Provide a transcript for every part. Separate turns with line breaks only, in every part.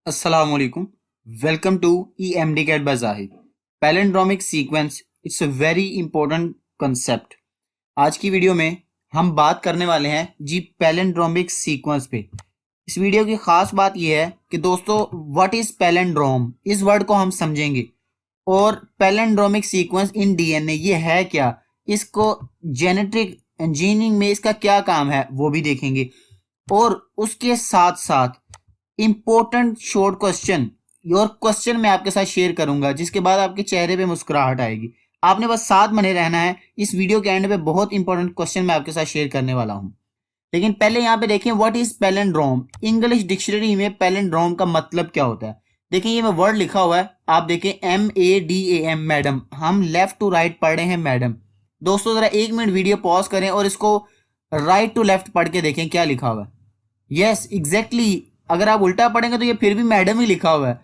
Assalamualaikum. Welcome to EMDCAT by Zahid. Palindromic sequence it's a very important concept. आज की video में हम बात करने वाले हैं जी पैलिंड्रोमिक सीक्वेंस पे. इस वीडियो की खास बात यह है कि दोस्तों व्हाट इज पैलिंड्रोम, इस वर्ड को हम समझेंगे. और पैलिंड्रोमिक सीक्वेंस इन डीएनए ये है क्या, इसको जेनेटिक इंजीनियरिंग में इसका क्या काम है वो भी देखेंगे. और उसके साथ साथ इंपॉर्टेंट शॉर्ट क्वेश्चन और क्वेश्चन मैं आपके साथ शेयर करूंगा जिसके बाद आपके चेहरे पे मुस्कुराहट आएगी. आपने बस साथ बने रहना है. इस वीडियो के एंड पे बहुत इंपॉर्टेंट क्वेश्चन मैं आपके साथ शेयर करने वाला हूं. लेकिन पहले यहाँ पे देखें what is palindrome. English dictionary में पैलिंड्रोम का मतलब क्या होता है. देखिए ये मैं वर्ड लिखा हुआ है, आप देखें MADAM मैडम. हम लेफ्ट टू राइट पढ़ रहे हैं मैडम. दोस्तों जरा 1 मिनट वीडियो पॉज करें और इसको राइट टू लेफ्ट पढ़ के देखें क्या लिखा हुआ है. यस एग्जैक्टली, अगर आप उल्टा पढ़ेंगे तो ये फिर भी मैडम ही लिखा हुआ है.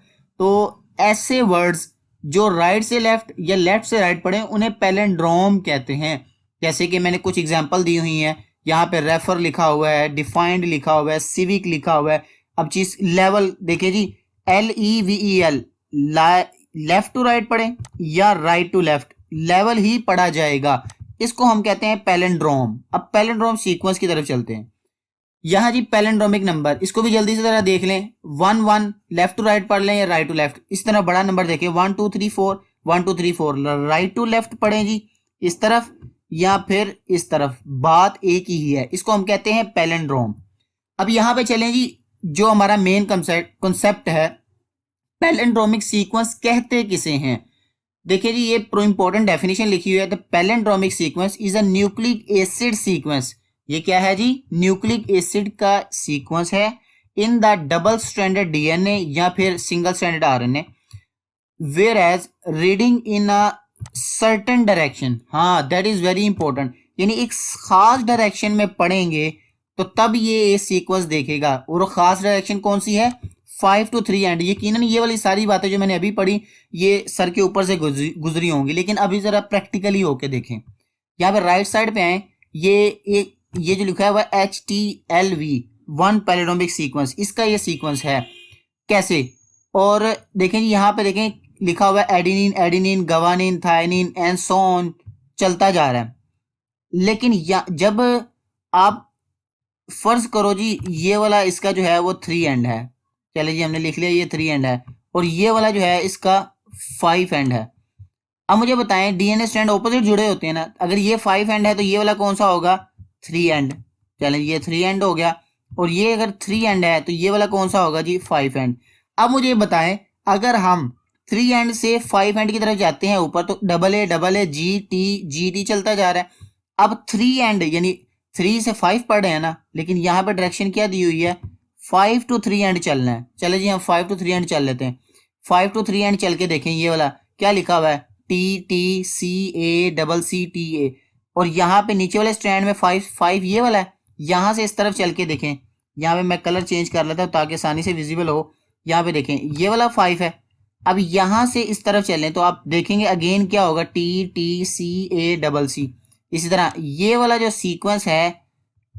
तो ऐसे वर्ड्स जो राइट से लेफ्ट या लेफ्ट से राइट पढ़े उन्हें पैलिंड्रोम कहते हैं. जैसे कि मैंने कुछ एग्जांपल दी हुई हैं. यहाँ पे रेफर लिखा हुआ है, डिफाइंड लिखा हुआ है, सिविक लिखा हुआ है. अब चीज लेवल देखिए जी, LEVEL लेफ्ट टू राइट पढ़े या राइट टू लेफ्ट, लेवल ही पढ़ा जाएगा. इसको हम कहते हैं पैलिंड्रोम. अब पैलिंड्रोम सीक्वेंस की तरफ चलते हैं. यहाँ जी पैलिंड्रोमिक नंबर, इसको भी जल्दी से जरा देख लें. 1 1 लेफ्ट टू राइट पढ़ लें या राइट टू लेफ्ट. इस तरह बड़ा नंबर देखें 1 2 3 4 1 2 3 4 राइट टू लेफ्ट पढ़ें जी इस तरफ या फिर इस तरफ, बात एक ही है. इसको हम कहते हैं पैलिंड्रोम. अब यहाँ पे चलें जी, जो हमारा मेन कंसेप्ट है पैलिंड्रोमिक सीक्वेंस कहते किसे हैं. देखिए जी ये प्रो इंपॉर्टेंट डेफिनेशन लिखी हुई है. The palindromic sequence is a nucleic acid sequence. ये क्या है जी, न्यूक्लिक एसिड का सीक्वेंस है in the double stranded DNA या फिर single stranded RNA, where as reading in a certain direction. हाँ दैट इज वेरी इंपॉर्टेंट, यानी एक खास डायरेक्शन में पढ़ेंगे तो तब ये सीक्वेंस देखेगा. और खास डायरेक्शन कौन सी है, 5 to 3 एंड. यकीनन ये वाली सारी बातें जो मैंने अभी पढ़ी ये सर के ऊपर से गुजरी होंगी, लेकिन अभी जरा प्रैक्टिकली होके देखें. यहाँ पे राइट साइड पे आए, ये जो लिखा है वह HTLV 1 पैलिंड्रोमिक सीक्वेंस, इसका ये सीक्वेंस है. कैसे, और देखें जी यहाँ पे देखें लिखा हुआ है adenine adenine guanine thymine and so on, चलता जा रहा है. लेकिन जब आप फर्ज करो जी ये वाला इसका जो है वो 3 एंड है, चलिए जी हमने लिख लिया ये 3 एंड है, और ये वाला जो है इसका 5 एंड है. अब मुझे बताएं डीएनए स्ट्रैंड ऑपोजिट जुड़े होते हैं ना, अगर ये 5 एंड है तो ये वाला कौन सा होगा, 3 एंड. चलें ये 3 एंड हो गया, और ये अगर 3 एंड है तो ये वाला कौन सा होगा जी, 5 एंड. अब मुझे बताएं अगर हम 3 एंड से 5 एंड की तरफ जाते हैं ऊपर तो AA GT चलता जा रहा है. अब 3 एंड यानी 3 से 5 पढ़ रहे हैं ना, लेकिन यहाँ पर डायरेक्शन क्या दी हुई है, 5 to 3 एंड चलना है. चले जी हम 5 to 3 एंड चल लेते हैं. 5 to 3 एंड चल के देखें ये वाला क्या लिखा हुआ है, TTCACCTA. और यहाँ पे नीचे वाले स्ट्रैंड में 5 ये वाला है. यहाँ से इस तरफ चल के देखें, यहाँ पे मैं कलर चेंज कर लेता हूँ ताकि आसानी से विजिबल हो. यहाँ पे देखें ये वाला 5 है. अब यहाँ से इस तरफ चलें तो आप देखेंगे अगेन क्या होगा, TTCACC. इसी तरह ये वाला जो सीक्वेंस है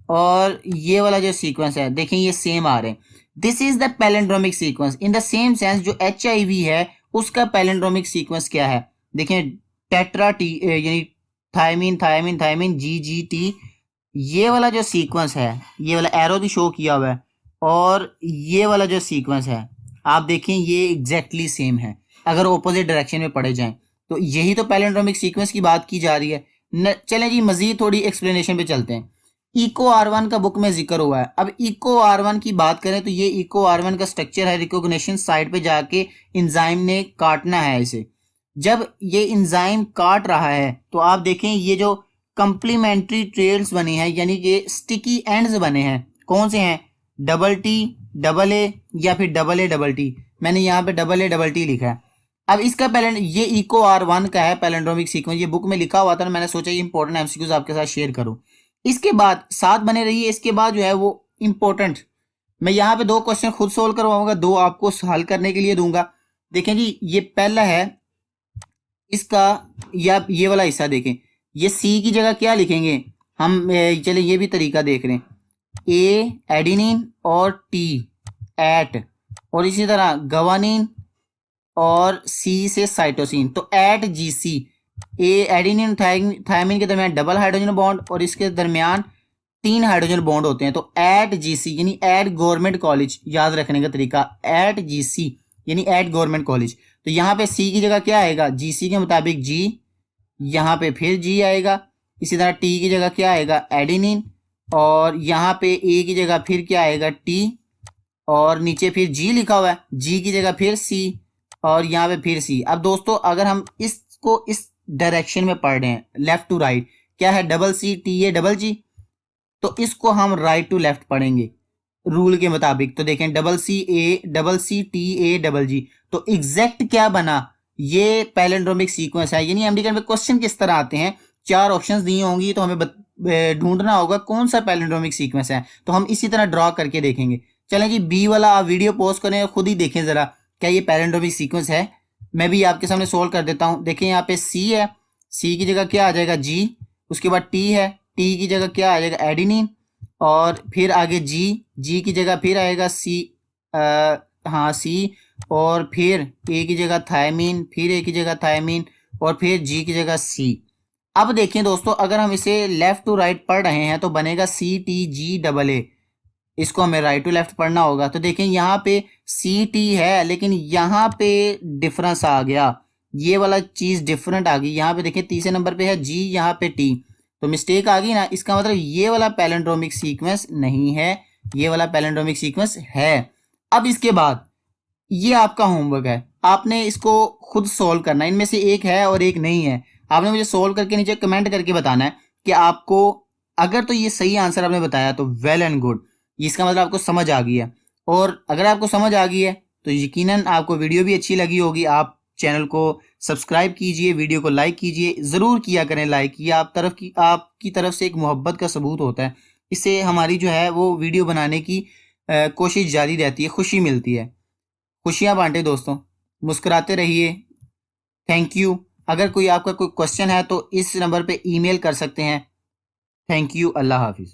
और ये वाला जो सीक्वेंस है देखें ये सेम आ रहे हैं. This is the palindromic sequence. In the same sense जो HIV है उसका पैलिंड्रोमिक सीक्वेंस क्या है, देखें टेट्रा टी यानी थायमिन थायमिन थायमिन GGT. ये वाला जो सीक्वेंस है ये वाला एरो भी शो किया हुआ है, और ये वाला जो सीक्वेंस है आप देखें ये एग्जैक्टली सेम है अगर ऑपोजिट डायरेक्शन में पढ़े जाएं. तो यही तो पैलिंड्रोमिक सीक्वेंस की बात की जा रही है. चलें जी मजीद थोड़ी एक्सप्लेनेशन पे चलते हैं. इको R1 का बुक में जिक्र हुआ है. अब इको R1 की बात करें तो ये इको R1 का स्ट्रक्चर है. रिकॉग्निशन साइट पे जाके इंजाइम ने काटना है इसे. जब ये इंजाइम काट रहा है तो आप देखें ये जो कंप्लीमेंट्री ट्रेल्स बने हैं यानी कि स्टिकी एंड्स बने हैं, कौन से हैं, TTA या फिर AA. मैंने यहाँ पे AA लिखा है. अब इसका ये इको R1 का है पैलिंड्रोमिक सीक्वेंस, ये बुक में लिखा हुआ था ना, मैंने सोचा ये इंपॉर्टेंट MCQs आपके साथ शेयर करूं. इसके बाद साथ बने रहिए. इसके बाद जो है वो इंपॉर्टेंट, मैं यहाँ पे 2 क्वेश्चन खुद सोल्व करवाऊंगा, 2 आपको हल करने के लिए दूंगा. देखें जी ये पहला है इसका, या ये वाला हिस्सा देखें, ये C की जगह क्या लिखेंगे हम, चले ये भी तरीका देख रहे हैं, A एडिनिन और T एट, और इसी तरह गवानीन और सी से साइटोसिन। तो एट जीसी ए एडेनिन थायमिन के दरमियान डबल हाइड्रोजन बॉन्ड और इसके दरमियान 3 हाइड्रोजन बॉन्ड होते हैं। तो एट जीसी यानी एट गवर्नमेंट कॉलेज, याद रखने का तरीका एट जीसी यानी एट गवर्नमेंट कॉलेज। तो यहाँ पे सी की जगह क्या आएगा, जीसी के मुताबिक जी, यहाँ पे फिर जी आएगा। इसी तरह टी की जगह क्या आएगा, एडेनिन, और यहाँ पे ए की जगह फिर क्या आएगा, टी, और नीचे फिर जी लिखा हुआ है, जी की जगह फिर सी, और यहाँ पे फिर सी। अब दोस्तों अगर हम इसको इस डायरेक्शन में पढ़ रहे हैं, लेफ्ट टू राइट, क्या है double C T A double G, तो इसको हम राइट टू लेफ्ट पढ़ेंगे रूल के मुताबिक। तो देखें double C T A double G, तो एग्जैक्ट क्या बना, ये पैलिंड्रोमिक सीक्वेंस है। यानी एमडी में क्वेश्चन किस तरह आते हैं, 4 ऑप्शंस दी होंगी तो हमें ढूंढना होगा कौन सा पैलिंड्रोमिक सीक्वेंस है, तो हम इसी तरह ड्रॉ करके देखेंगे। चलें जी, बी वाला आप वीडियो पॉज करें और खुद ही देखें जरा क्या ये पैलिंड्रोमिक सीक्वेंस है। मैं भी आपके सामने सोल्व कर देता हूं। देखें यहाँ पे सी है, सी की जगह क्या आ जाएगा, जी, उसके बाद टी है, टी की जगह क्या आ जाएगा, एडेनिन, और फिर आगे जी, जी की जगह फिर आएगा सी, हाँ सी, और फिर ए की जगह थायमीन, फिर ए की जगह थायमीन, और फिर जी की जगह सी। अब देखें दोस्तों अगर हम इसे लेफ्ट टू राइट पढ़ रहे हैं तो बनेगा C T G double A, इसको हमें राइट टू लेफ्ट पढ़ना होगा। तो देखें यहाँ पे सी टी है लेकिन यहाँ पे डिफरेंस आ गया, ये वाला चीज डिफरेंट आ गई। यहाँ पे देखें तीसरे नंबर पे है जी, यहाँ पे टी, तो मिस्टेक आ गई ना। इसका मतलब ये वाला पैलिंड्रोमिक सीक्वेंस नहीं है, ये वाला पैलिंड्रोमिक सीक्वेंस है। अब इसके बाद ये आपका होमवर्क है, आपने इसको खुद सोल्व करना है, इनमें से एक है और एक नहीं है। आपने मुझे सोल्व करके नीचे कमेंट करके बताना है कि आपको, अगर तो ये सही आंसर आपने बताया तो वेल एंड गुड, इसका मतलब आपको समझ आ गई है। और अगर आपको समझ आ गई है तो यकीनन आपको वीडियो भी अच्छी लगी होगी। आप चैनल को सब्सक्राइब कीजिए, वीडियो को लाइक कीजिए, ज़रूर किया करें लाइक। ये आपकी तरफ से एक मोहब्बत का सबूत होता है, इससे हमारी जो है वो वीडियो बनाने की कोशिश जारी रहती है, खुशी मिलती है। खुशियाँ बांटे दोस्तों, मुस्कुराते रहिए। Thank you. अगर कोई आपका कोई क्वेश्चन है तो इस नंबर पे ईमेल कर सकते हैं। Thank you. अल्लाह हाफिज़।